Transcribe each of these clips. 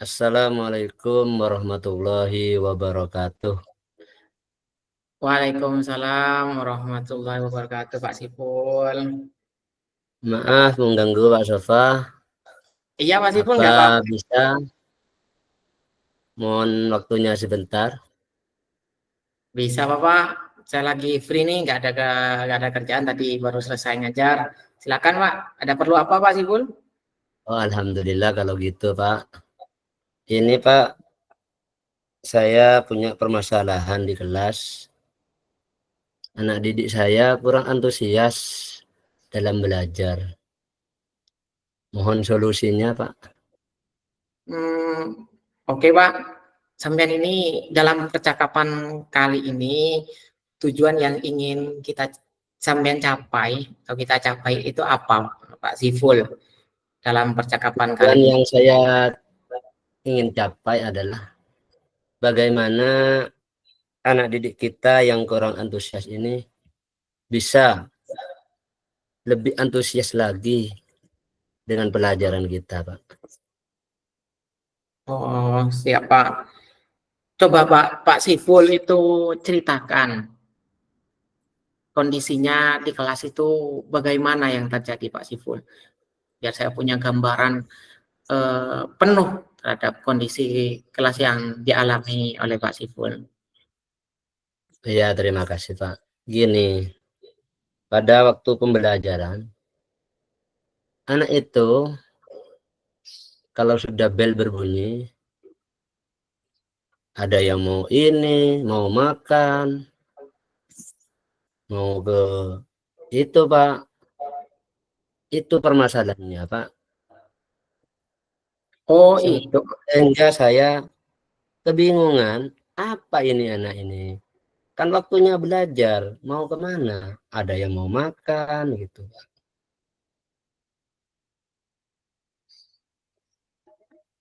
Assalamualaikum warahmatullahi wabarakatuh. Waalaikumsalam warahmatullahi wabarakatuh, Pak Sipul. Maaf mengganggu Pak Sofa. Iya, Pak Sipul, Apa nggak apa-apa. bisa mohon waktunya sebentar? Bisa, Bapak. Saya lagi free nih, nggak ada kerjaan. Tadi baru selesai ngajar. Silakan, Pak. Ada perlu apa, Pak Sipul? Oh, alhamdulillah kalau gitu, Pak. Ini Pak, saya punya permasalahan di kelas. Anak didik saya kurang antusias dalam belajar. Mohon solusinya, Pak. Hmm, oke, Pak. Sampean ini dalam percakapan kali ini tujuan yang ingin kita sampean capai atau kita capai itu apa, Pak Siful? Dalam percakapan kali Tujuan ini. yang saya ingin capai adalah bagaimana anak didik kita yang kurang antusias ini bisa lebih antusias lagi dengan pelajaran kita, Pak. Oh, siap, Pak. Coba Pak Siful itu ceritakan kondisinya di kelas itu bagaimana yang terjadi, Pak Siful, biar saya punya gambaran penuh terhadap kondisi kelas yang dialami oleh Pak Siful. Ya, terima kasih, Pak. Gini, pada waktu pembelajaran, anak itu kalau sudah bel berbunyi, ada yang mau ini, mau makan, mau ke itu, Pak. Itu permasalahannya, Pak. Oh itu. Sehingga saya kebingungan, apa ini anak ini? Kan waktunya belajar, mau kemana? Ada yang mau makan, gitu.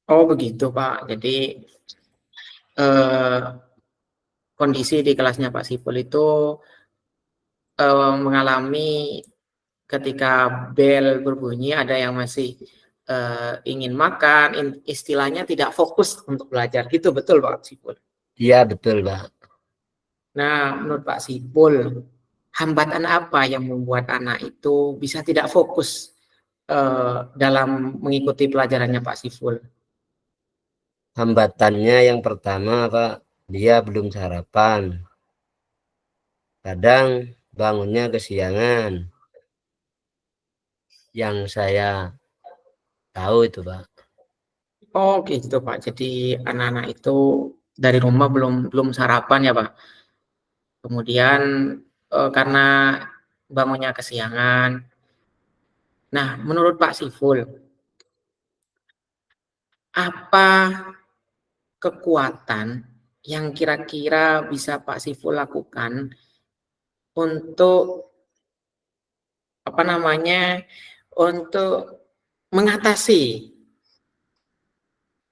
Oh begitu, Pak. Jadi eh, kondisi di kelasnya Pak Siful itu mengalami ketika bel berbunyi ada yang masih ingin makan, istilahnya tidak fokus untuk belajar. Gitu betul, Pak Sipul? Iya, betul, Pak. Nah, menurut Pak Sipul, hambatan apa yang membuat anak itu bisa tidak fokus dalam mengikuti pelajarannya Pak Sipul? Hambatannya yang pertama, Pak, dia belum sarapan. Kadang bangunnya kesiangan. Yang saya tahu itu, Pak. Oh gitu, Pak. Jadi anak-anak itu dari rumah belum belum sarapan ya, Pak. Kemudian karena bangunnya kesiangan. Nah, menurut Pak Siful, apa kekuatan yang kira-kira bisa Pak Siful lakukan untuk apa namanya, untuk mengatasi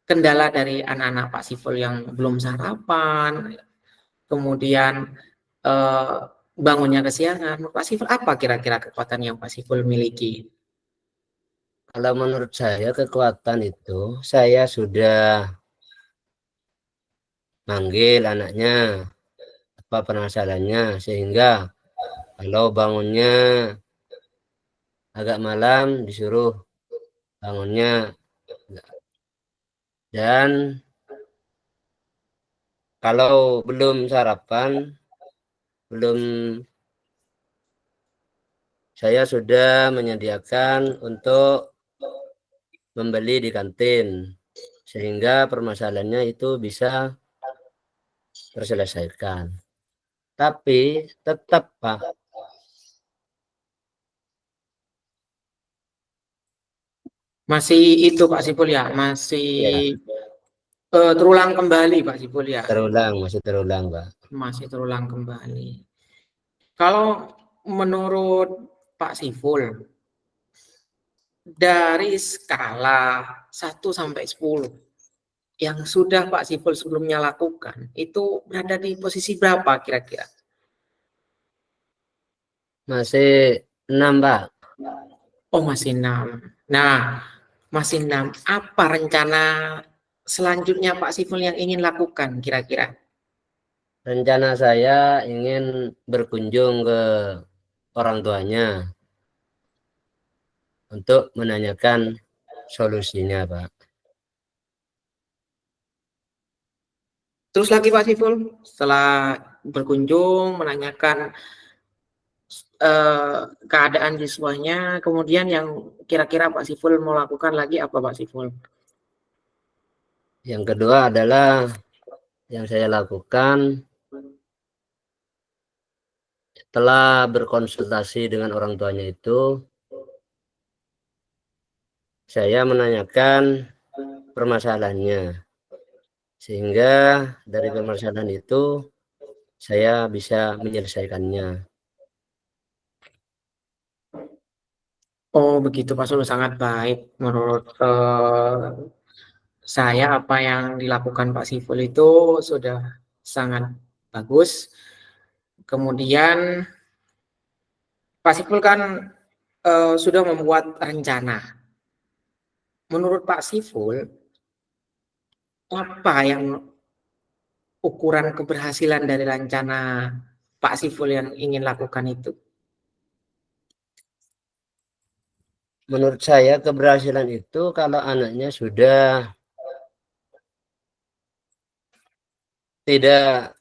kendala dari anak-anak Pak Siful yang belum sarapan, kemudian eh, bangunnya kesiangan. Pak Siful apa kira-kira kekuatan yang Pak Siful miliki? Kalau menurut saya kekuatan itu, saya sudah manggil anaknya, apa permasalahannya, sehingga kalau bangunnya agak malam, disuruh bangunnya. Dan kalau belum sarapan, belum, saya sudah menyediakan untuk membeli di kantin, sehingga permasalahannya itu bisa terselesaikan. Tapi tetap, Pak, Masih itu Pak Siful ya, masih ya, terulang kembali Pak Siful ya, masih terulang, Pak. masih terulang kembali. Kalau menurut Pak Siful, dari skala 1 sampai 10 yang sudah Pak Siful sebelumnya lakukan, itu berada di posisi berapa kira-kira? Masih 6, Pak. Oh masih 6. Nah, masih 6. Apa rencana selanjutnya Pak Siful yang ingin lakukan kira-kira? Rencana saya ingin berkunjung ke orang tuanya untuk menanyakan solusinya, Pak. Terus lagi Pak Siful, setelah berkunjung menanyakan keadaan siswanya, kemudian yang kira-kira Pak Siful mau lakukan lagi apa Pak Siful? Yang kedua adalah yang saya lakukan setelah berkonsultasi dengan orang tuanya itu, saya menanyakan permasalahannya. Sehingga dari permasalahan itu saya bisa menyelesaikannya. Oh begitu Pak Sul, sangat baik menurut saya apa yang dilakukan Pak Siful itu sudah sangat bagus. Kemudian Pak Siful kan sudah membuat rencana. Menurut Pak Siful, apa yang ukuran keberhasilan dari rencana Pak Siful yang ingin lakukan itu? Menurut saya keberhasilan itu kalau anaknya sudah tidak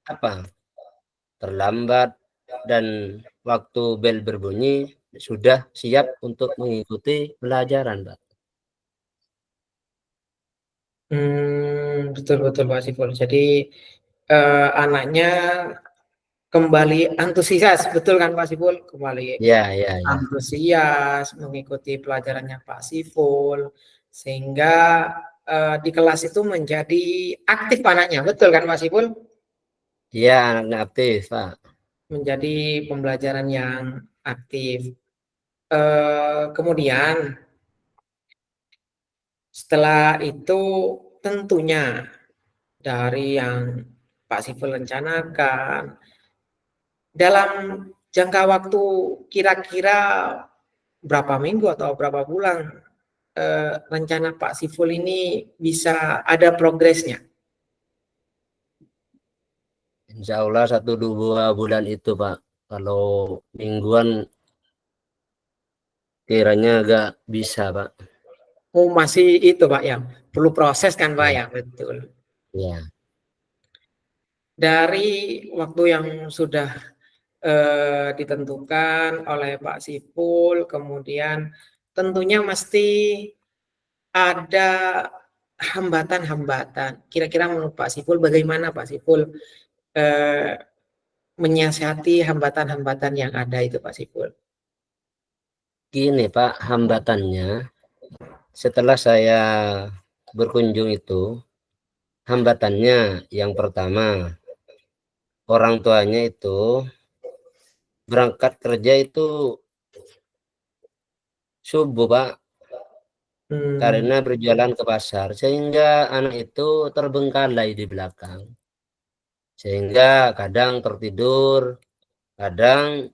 apa terlambat dan waktu bel berbunyi sudah siap untuk mengikuti pelajaran, Pak. Betul betul Pak Siful. Jadi anaknya kembali antusias, betul kan Pak Siful? Kembali Ya, ya, ya. antusias mengikuti pelajarannya Pak Siful, sehingga di kelas itu menjadi aktif anaknya, betul kan Pak Siful? Ya, anaknya aktif, Pak. Menjadi pembelajaran yang aktif. Kemudian setelah itu tentunya dari yang Pak Siful rencanakan dalam jangka waktu kira-kira berapa minggu atau berapa bulan rencana Pak Siful ini bisa ada progresnya? Insya Allah 1-2 bulan itu, Pak. Kalau mingguan kiranya agak bisa, Pak. Oh masih itu Pak ya, perlu proses kan Pak Ya, ya, betul. ya. Dari waktu yang sudah ditentukan oleh Pak Siful, kemudian tentunya mesti ada hambatan-hambatan. Kira-kira menurut Pak Siful bagaimana Pak Siful eh, menyiasati hambatan-hambatan yang ada itu Pak Siful? Gini, Pak, hambatannya setelah saya berkunjung itu, hambatannya yang pertama, orang tuanya itu berangkat kerja itu subuh, Pak, Hmm. karena berjalan ke pasar, sehingga anak itu terbengkalai di belakang. Sehingga kadang tertidur, kadang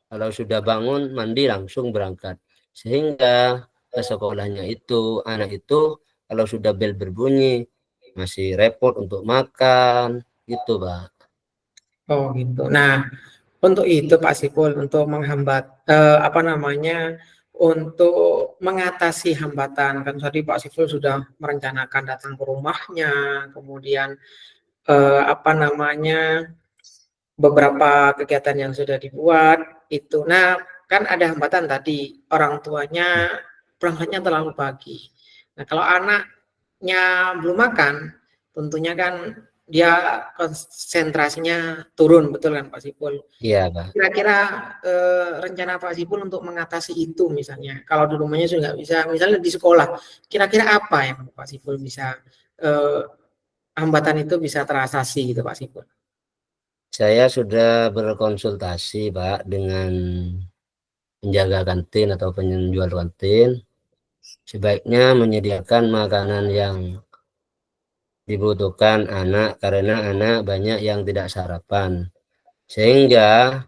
kalau sudah bangun mandi langsung berangkat. Sehingga ke sekolahnya itu, anak itu kalau sudah bel berbunyi masih repot untuk makan, gitu, Pak. Oh gitu. Nah, untuk itu Pak Sipul, untuk menghambat apa namanya, untuk mengatasi hambatan kan tadi Pak Sipul sudah merencanakan datang ke rumahnya, kemudian apa namanya, beberapa kegiatan yang sudah dibuat itu. Nah, kan ada hambatan tadi orang tuanya berangkatnya terlalu pagi. Nah, kalau anaknya belum makan, tentunya kan dia konsentrasinya turun, betul kan Pak Sipul? Iya, Pak. Kira-kira rencana Pak Sipul untuk mengatasi itu misalnya, kalau di rumahnya sudah nggak bisa, misalnya di sekolah, kira-kira apa yang Pak Sipul bisa eh, hambatan itu bisa teratasi gitu Pak Sipul? Saya sudah berkonsultasi, Pak, dengan penjaga kantin atau penjual kantin. Sebaiknya menyediakan makanan yang dibutuhkan anak karena anak banyak yang tidak sarapan. Sehingga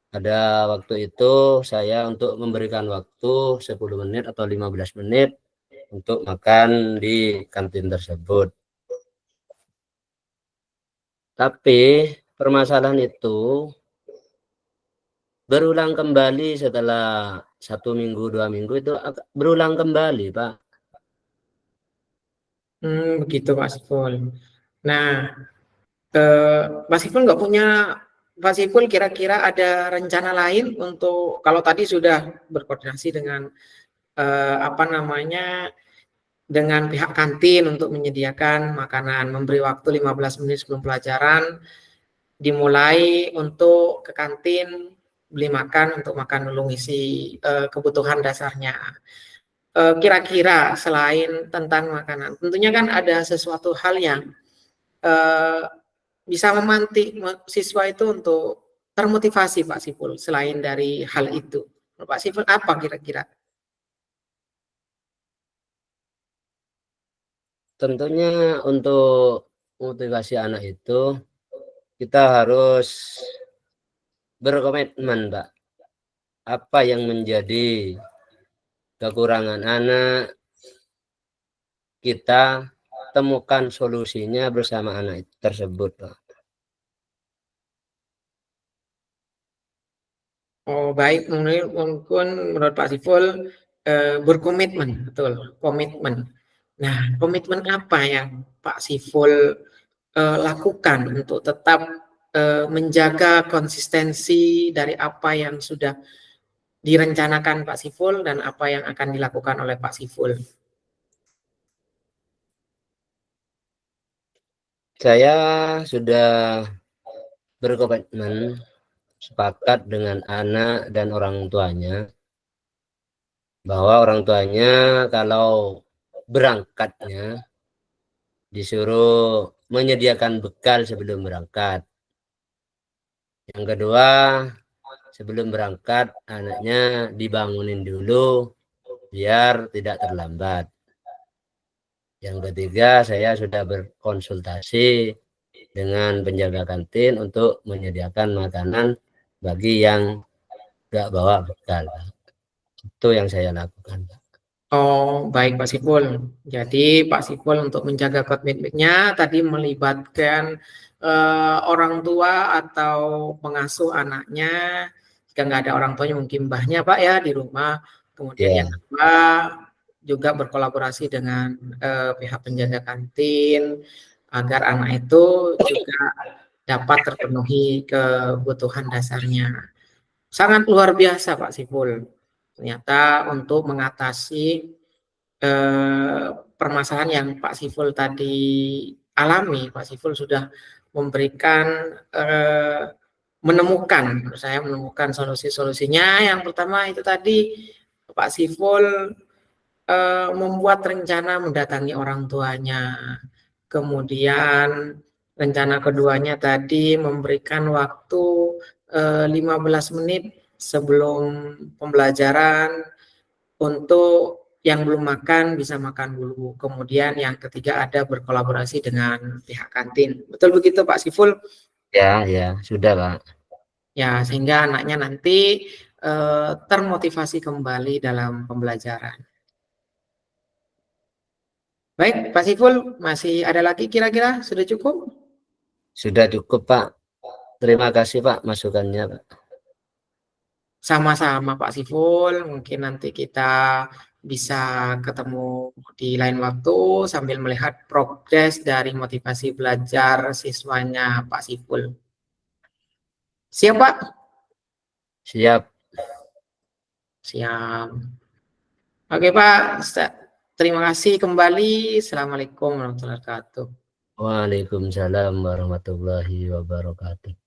ada waktu itu saya untuk memberikan waktu 10 menit atau 15 menit untuk makan di kantin tersebut. Tapi permasalahan itu berulang kembali setelah 1 minggu, 2 minggu itu berulang kembali, Pak. Begitu Pak Siful. Nah, Pak Siful nggak punya, Pak Siful kira-kira ada rencana lain untuk, kalau tadi sudah berkoordinasi dengan apa namanya, dengan pihak kantin untuk menyediakan makanan, memberi waktu 15 menit sebelum pelajaran, dimulai untuk ke kantin beli makan untuk makan dulu ngisi kebutuhan dasarnya. Kira-kira selain tentang makanan, tentunya kan ada sesuatu hal yang bisa memantik siswa itu untuk termotivasi Pak Siful selain dari hal itu. Pak Siful apa kira-kira? Tentunya untuk motivasi anak itu kita harus berkomitmen, Pak. Apa yang menjadi kekurangan anak, kita temukan solusinya bersama anak tersebut, Pak. Oh baik, mungkin menurut Pak Siful berkomitmen, betul, komitmen. Nah, komitmen apa yang Pak Siful lakukan untuk tetap menjaga konsistensi dari apa yang sudah direncanakan Pak Siful dan apa yang akan dilakukan oleh Pak Siful? Saya sudah berkomitmen sepakat dengan anak dan orang tuanya bahwa orang tuanya kalau berangkatnya disuruh menyediakan bekal sebelum berangkat. Yang kedua, sebelum berangkat anaknya dibangunin dulu biar tidak terlambat. Yang ketiga, saya sudah berkonsultasi dengan penjaga kantin untuk menyediakan makanan bagi yang nggak bawa bekal. Itu yang saya lakukan. Oh, baik Pak Sipul. Jadi Pak Sipul untuk menjaga komitmennya tadi melibatkan orang tua atau pengasuh anaknya. Jika nggak ada orang tuanya mungkin mbahnya Pak ya di rumah. Kemudian Ya, yang kedua juga berkolaborasi dengan pihak penjaga kantin agar anak itu juga dapat terpenuhi kebutuhan dasarnya. Sangat luar biasa Pak Sipul. Ternyata untuk mengatasi permasalahan yang Pak Siful tadi alami, Pak Siful sudah memberikan menemukan, saya menemukan solusi-solusinya. Yang pertama itu tadi Pak Siful membuat rencana mendatangi orang tuanya. Kemudian rencana keduanya tadi memberikan waktu 15 menit sebelum pembelajaran untuk yang belum makan bisa makan dulu. Kemudian yang ketiga ada berkolaborasi dengan pihak kantin. Betul begitu Pak Siful? ya, sudah Pak. Ya, sehingga anaknya nanti termotivasi kembali dalam pembelajaran. Baik, Pak Siful, masih ada lagi kira-kira? Sudah cukup? Sudah cukup Pak. Terima kasih Pak masukannya Pak. Sama-sama Pak Siful, mungkin nanti kita bisa ketemu di lain waktu sambil melihat progres dari motivasi belajar siswanya Pak Siful. Siap Pak? Siap. Siap. Oke Pak, terima kasih kembali. Assalamualaikum warahmatullahi wabarakatuh. Waalaikumsalam warahmatullahi wabarakatuh.